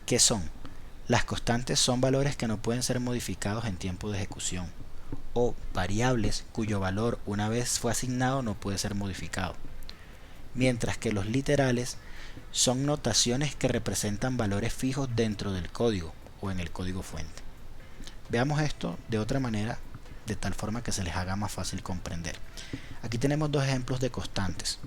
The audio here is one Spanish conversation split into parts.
¿Qué son? Las constantes son valores que no pueden ser modificados en tiempo de ejecución, o variables cuyo valor una vez fue asignado no puede ser modificado. Mientras que los literales son notaciones que representan valores fijos dentro del código o en el código fuente. Veamos esto de otra manera, de tal forma que se les haga más fácil comprender. Aquí tenemos dos ejemplos de constantes.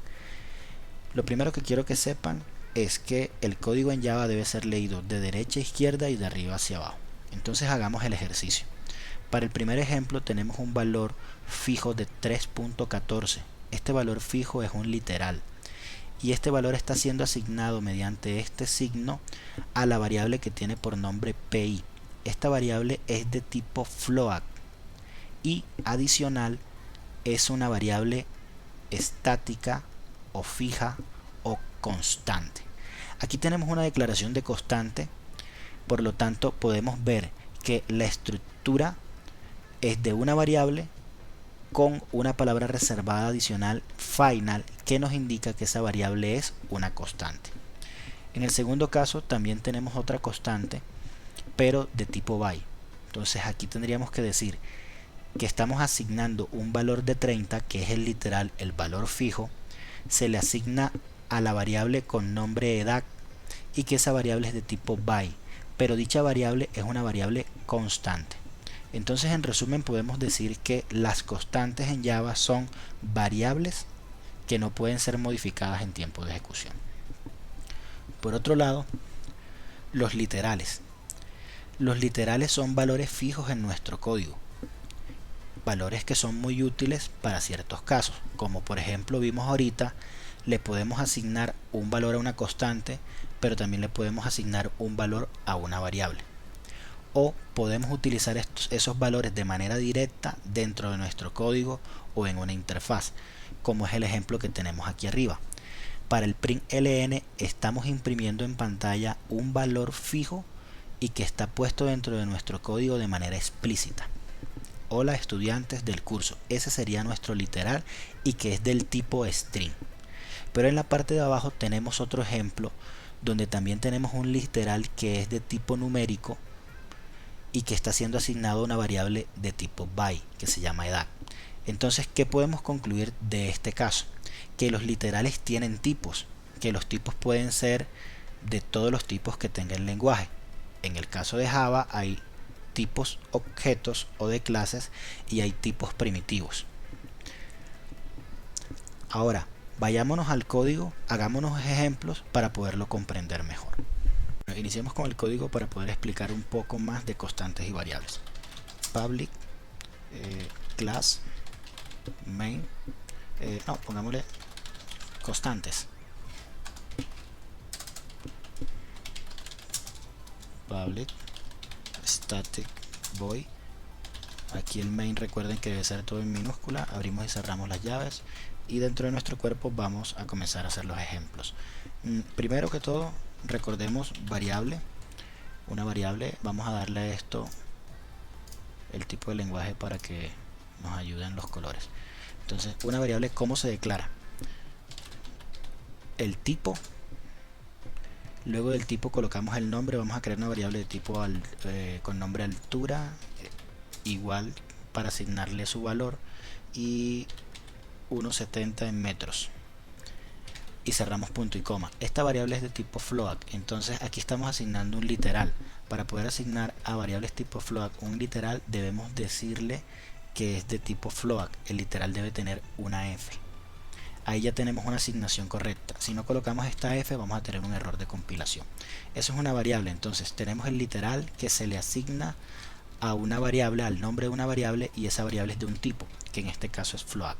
Lo primero que quiero que sepan es que el código en Java debe ser leído de derecha a izquierda y de arriba hacia abajo. Entonces hagamos el ejercicio. Para el primer ejemplo tenemos un valor fijo de 3.14. Este valor fijo es un literal y este valor está siendo asignado mediante este signo a la variable que tiene por nombre pi. Esta variable es de tipo float y adicional es una variable estática o fija o constante. Aquí tenemos una declaración de constante, por lo tanto podemos ver que la estructura es de una variable con una palabra reservada adicional final que nos indica que esa variable es una constante. En el segundo caso también tenemos otra constante, pero de tipo byte. Entonces aquí tendríamos que decir que estamos asignando un valor de 30, que es el literal, el valor fijo, se le asigna a la variable con nombre edad y que esa variable es de tipo byte, pero dicha variable es una variable constante. Entonces, en resumen, podemos decir que las constantes en Java son variables que no pueden ser modificadas en tiempo de ejecución. Por otro lado, los literales. Los literales son valores fijos en nuestro código, valores que son muy útiles para ciertos casos, como por ejemplo vimos ahorita, le podemos asignar un valor a una constante, pero también le podemos asignar un valor a una variable. O podemos utilizar esos valores de manera directa dentro de nuestro código o en una interfaz, como es el ejemplo que tenemos aquí arriba. Para el println estamos imprimiendo en pantalla un valor fijo y que está puesto dentro de nuestro código de manera explícita. Hola estudiantes del curso, ese sería nuestro literal y que es del tipo string. Pero en la parte de abajo tenemos otro ejemplo donde también tenemos un literal que es de tipo numérico y que está siendo asignado a una variable de tipo byte que se llama edad. Entonces, ¿qué podemos concluir de este caso? Que los literales tienen tipos, que los tipos pueden ser de todos los tipos que tenga el lenguaje. En el caso de Java hay tipos objetos o de clases y hay tipos primitivos. Ahora, vayámonos al código, hagámonos ejemplos para poderlo comprender mejor. Iniciemos con el código para poder explicar un poco más de constantes y variables. Public class main, pongámosle constantes. Public static void. Aquí el main, recuerden que debe ser todo en minúscula. Abrimos y cerramos las llaves y dentro de nuestro cuerpo vamos a comenzar a hacer los ejemplos. Primero que todo, recordemos variable. Una variable, vamos a darle a esto el tipo de lenguaje para que nos ayuden los colores. Entonces, una variable, ¿cómo se declara? El tipo. Luego del tipo colocamos el nombre. Vamos a crear una variable de tipo con nombre altura igual para asignarle su valor y 1,70 en metros y cerramos punto y coma. Esta variable es de tipo float, entonces aquí estamos asignando un literal. Para poder asignar a variables tipo float un literal debemos decirle que es de tipo float. El literal debe tener una f. Ahí ya tenemos una asignación correcta. Si no colocamos esta f vamos a tener un error de compilación. Eso es una variable, entonces tenemos el literal que se le asigna a una variable, al nombre de una variable, y esa variable es de un tipo, que en este caso es float.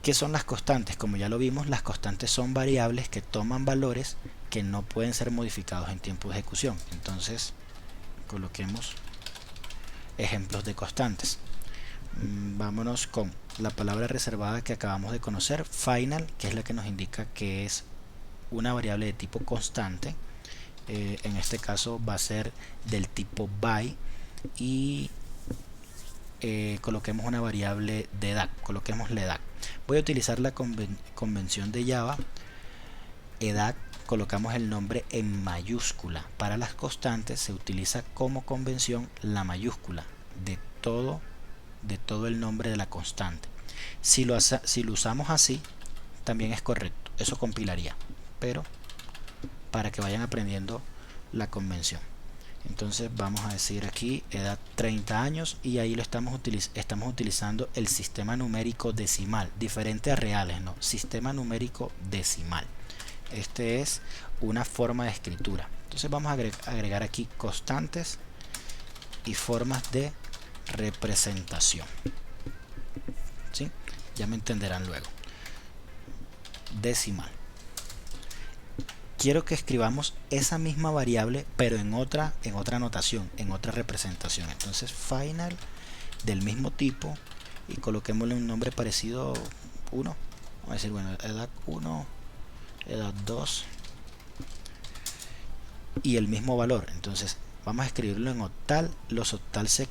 ¿Qué son las constantes? Como ya lo vimos, las constantes son variables que toman valores que no pueden ser modificados en tiempo de ejecución. Entonces, coloquemos ejemplos de constantes. Vámonos con la palabra reservada que acabamos de conocer, final, que es la que nos indica que es una variable de tipo constante. En este caso va a ser del tipo byte y coloquemos una variable de edad, coloquemos la edad. Voy a utilizar la convención de Java edad colocamos el nombre en mayúscula. Para las constantes se utiliza como convención la mayúscula de todo el nombre de la constante. Si lo usamos así, también es correcto, eso compilaría, pero para que vayan aprendiendo la convención. Entonces vamos a decir aquí edad 30 años y ahí lo estamos utilizando el sistema numérico decimal, diferente a reales, no, sistema numérico decimal. Este es una forma de escritura. Entonces vamos a agregar aquí constantes y formas de representación. ¿Sí? Ya me entenderán luego. Decimal. Quiero que escribamos esa misma variable pero en otra notación, en otra representación. Entonces final del mismo tipo y coloquémosle un nombre parecido 1. Vamos a decir, bueno, edad 1, edad 2 y el mismo valor. Entonces vamos a escribirlo en octal. Los octal se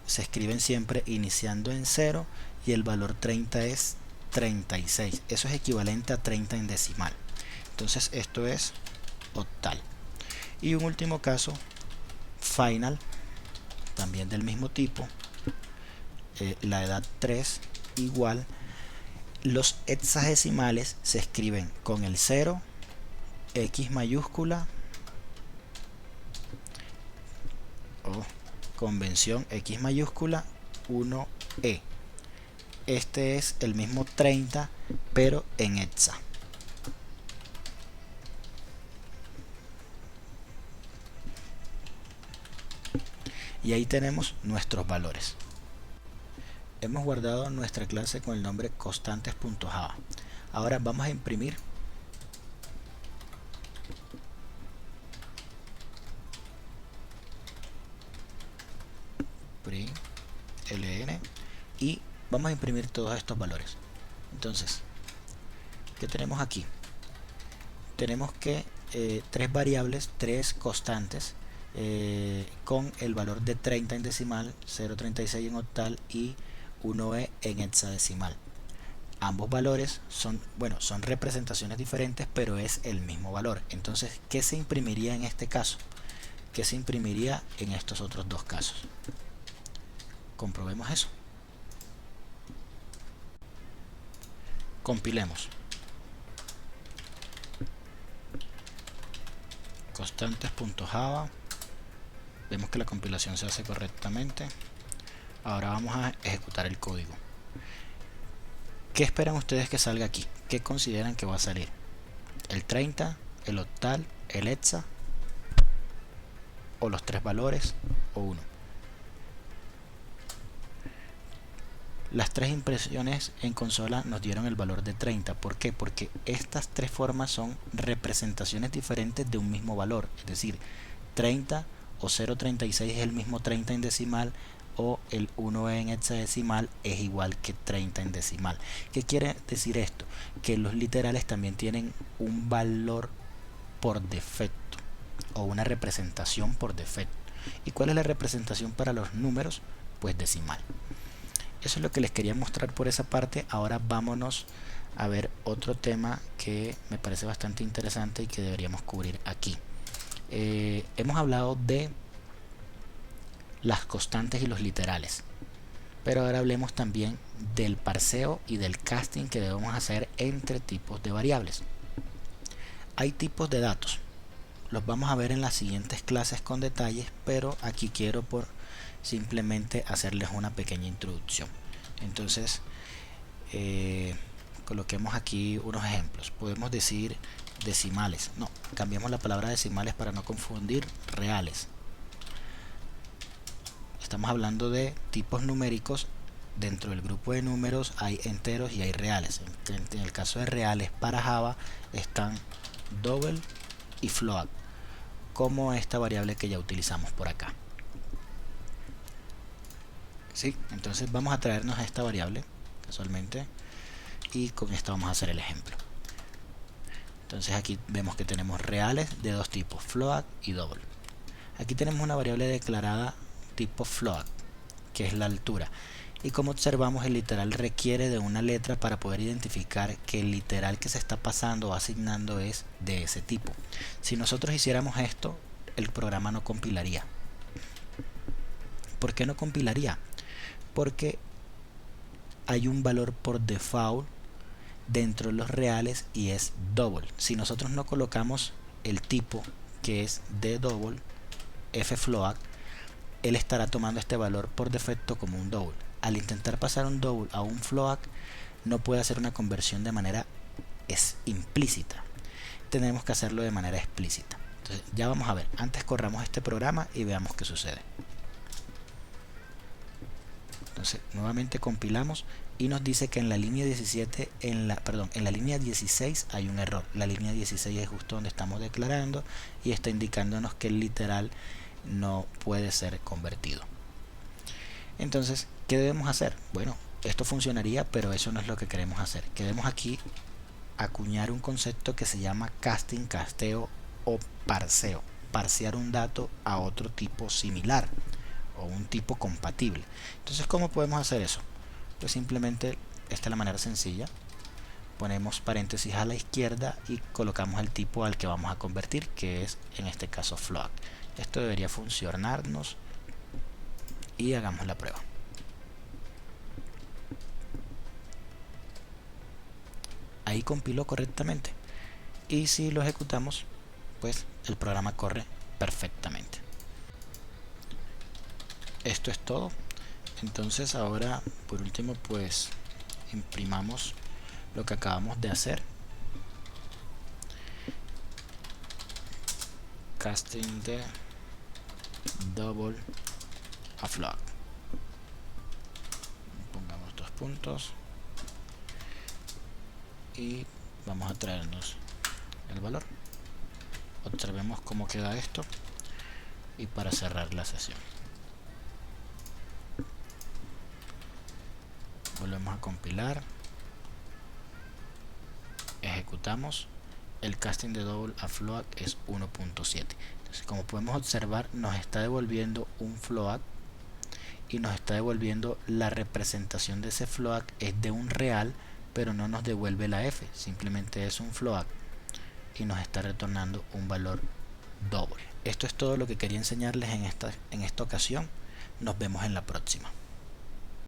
escriben siempre iniciando en 0 y el valor 30 es 36. Eso es equivalente a 30 en decimal. Entonces esto es octal. Y un último caso, final, también del mismo tipo, la edad 3 igual. Los hexadecimales se escriben con el 0, X mayúscula o convención X mayúscula 1E. Este es el mismo 30 pero en hexa. Y ahí tenemos nuestros valores. Hemos guardado nuestra clase con el nombre constantes.java. Ahora vamos a imprimir print ln y vamos a imprimir todos estos valores. Entonces, ¿qué tenemos aquí? Tenemos que tres variables, tres constantes con el valor de 30 en decimal, 0.36 en octal y 1e en hexadecimal. Ambos valores son representaciones diferentes, pero es el mismo valor. Entonces, ¿qué se imprimiría en este caso? ¿Qué se imprimiría en estos otros dos casos? Comprobemos eso. Compilemos. Constantes.java. Vemos que la compilación se hace correctamente. Ahora vamos a ejecutar el código. ¿Qué esperan ustedes que salga aquí? ¿Qué consideran que va a salir? ¿El 30, el octal, el hexa o los tres valores o 1? Las tres impresiones en consola nos dieron el valor de 30. ¿Por qué? Porque estas tres formas son representaciones diferentes de un mismo valor. Es decir, 30 o 0.36 es el mismo 30 en decimal, o el 1 en hexadecimal es igual que 30 en decimal. ¿Qué quiere decir esto? Que los literales también tienen un valor por defecto o una representación por defecto. ¿Y cuál es la representación para los números? Pues decimal. Eso es lo que les quería mostrar por esa parte. Ahora vámonos a ver otro tema que me parece bastante interesante y que deberíamos cubrir aquí. Hemos hablado de las constantes y los literales, pero ahora hablemos también del parseo y del casting que debemos hacer entre tipos de variables. Hay tipos de datos, los vamos a ver en las siguientes clases con detalles, pero aquí quiero simplemente hacerles una pequeña introducción. Entonces coloquemos aquí unos ejemplos. Podemos decir decimales, no, cambiemos la palabra decimales para no confundir. Reales. Estamos hablando de tipos numéricos. Dentro del grupo de números hay enteros y hay reales. En el caso de reales para Java están double y float, como esta variable que ya utilizamos por acá. ¿Sí? Entonces vamos a traernos a esta variable casualmente y con esta vamos a hacer el ejemplo. Entonces aquí vemos que tenemos reales de dos tipos, float y double. Aquí tenemos una variable declarada tipo float, que es la altura, Y como observamos, el literal requiere de una letra para poder identificar que el literal que se está pasando o asignando es de ese tipo. Si nosotros hiciéramos esto, el programa no compilaría. ¿Por qué no compilaría? Porque hay un valor por default dentro de los reales y es double. Si nosotros no colocamos el tipo que es de double, float, él estará tomando este valor por defecto como un double. Al intentar pasar un double a un float, no puede hacer una conversión de manera implícita. Tenemos que hacerlo de manera explícita. Entonces ya vamos a ver. Antes corramos este programa y veamos qué sucede. Entonces nuevamente compilamos y nos dice que en la línea 17, en la línea 16 hay un error. La línea 16 es justo donde estamos declarando y está indicándonos que el literal no puede ser convertido. Entonces, ¿qué debemos hacer? Bueno, esto funcionaría, pero eso no es lo que queremos hacer. Queremos aquí acuñar un concepto que se llama casting, casteo o parseo. Parsear un dato a otro tipo similar o un tipo compatible. Entonces, ¿cómo podemos hacer eso? Pues simplemente, esta es la manera sencilla. Ponemos paréntesis a la izquierda y colocamos el tipo al que vamos a convertir, que es en este caso float. Esto debería funcionarnos y hagamos la prueba. Ahí compiló correctamente y si lo ejecutamos, pues el programa corre perfectamente. Esto es todo. Entonces ahora por último pues imprimamos lo que acabamos de hacer. Casting de double a float. Pongamos 2 puntos y vamos a traernos el valor. Observemos cómo queda esto y para cerrar la sesión volvemos a compilar, ejecutamos. El casting de double a float es 1.7. Entonces, como podemos observar, nos está devolviendo un float y nos está devolviendo la representación de ese float es de un real, pero no nos devuelve la f, simplemente es un float y nos está retornando un valor doble. Esto es todo lo que quería enseñarles en esta ocasión. Nos vemos en la próxima.